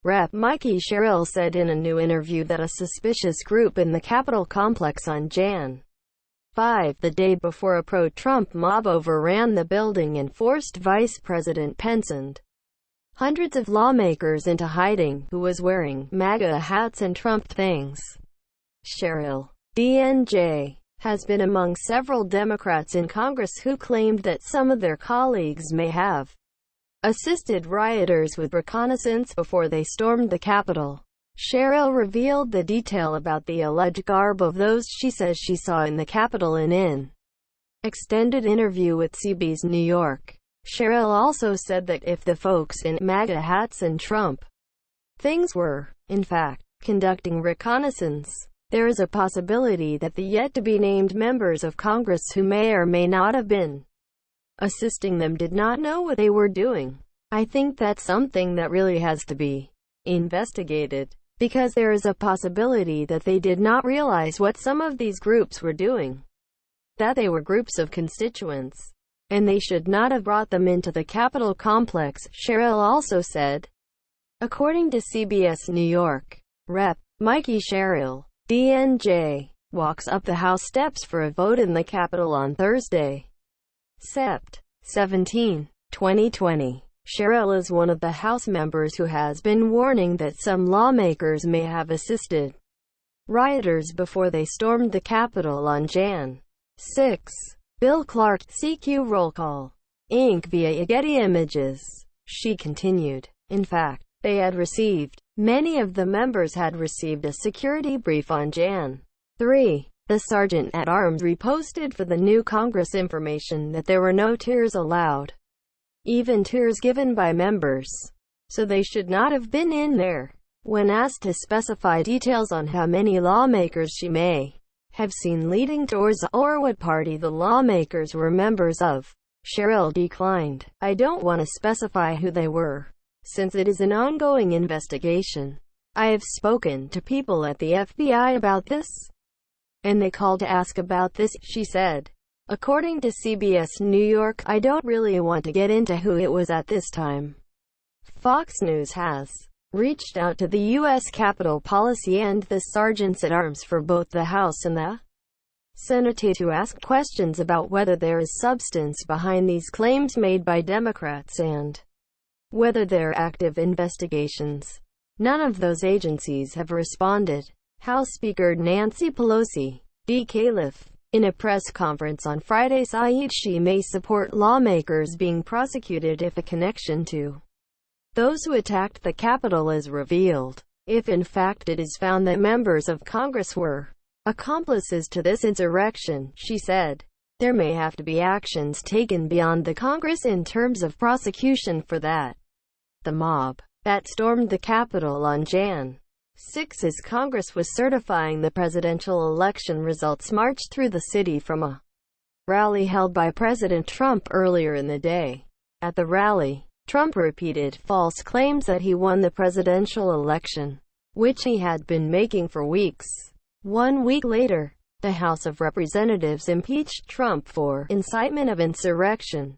Rep. Mikie Sherrill said in a new interview that a suspicious group in the Capitol complex on Jan. 5, the day before a pro-Trump mob overran the building and forced Vice President Pence and hundreds of lawmakers into hiding, who was wearing MAGA hats and Trump things. Sherrill, D-N.J, has been among several Democrats in Congress who claimed that some of their colleagues may have assisted rioters with reconnaissance before they stormed the Capitol. Sherrill revealed the detail about the alleged garb of those she says she saw in the Capitol in an extended interview with CBS New York. Sherrill also said that if the folks in MAGA hats and Trump things were, in fact, conducting reconnaissance, there is a possibility that the yet-to-be-named members of Congress who may or may not have been assisting them did not know what they were doing. I think that's something that really has to be investigated, because there is a possibility that they did not realize what some of these groups were doing, that they were groups of constituents, and they should not have brought them into the Capitol complex, Sherrill also said. According to CBS New York Rep. Mikie Sherrill, D-N.J, walks up the House steps for a vote in the Capitol on Thursday, Sept. 17, 2020. Sherrill is one of the House members who has been warning that some lawmakers may have assisted rioters before they stormed the Capitol on Jan. 6. Bill Clark, CQ Roll Call, Inc. via Getty Images. She continued. In fact, many of the members had received a security brief on Jan. 3. The sergeant-at-arms reposted for the new Congress information that there were no tours allowed, even tours given by members, so they should not have been in there. When asked to specify details on how many lawmakers she may have seen leading tours or what party the lawmakers were members of, Sherrill declined. I don't want to specify who they were, since it is an ongoing investigation. I have spoken to people at the FBI about this, and they called to ask about this, she said. According to CBS New York, I don't really want to get into who it was at this time. Fox News has reached out to the U.S. Capitol Policy and the sergeants-at-arms for both the House and the Senate to ask questions about whether there is substance behind these claims made by Democrats and whether there are active investigations. None of those agencies have responded. House Speaker Nancy Pelosi, D-Calif, in a press conference on Friday said she may support lawmakers being prosecuted if a connection to those who attacked the Capitol is revealed. If in fact it is found that members of Congress were accomplices to this insurrection, she said, there may have to be actions taken beyond the Congress in terms of prosecution for that. The mob that stormed the Capitol on Jan. 6 as Congress was certifying the presidential election results marched through the city from a rally held by President Trump earlier in the day. At the rally, Trump repeated false claims that he won the presidential election, which he had been making for weeks. 1 week later, the House of Representatives impeached Trump for incitement of insurrection.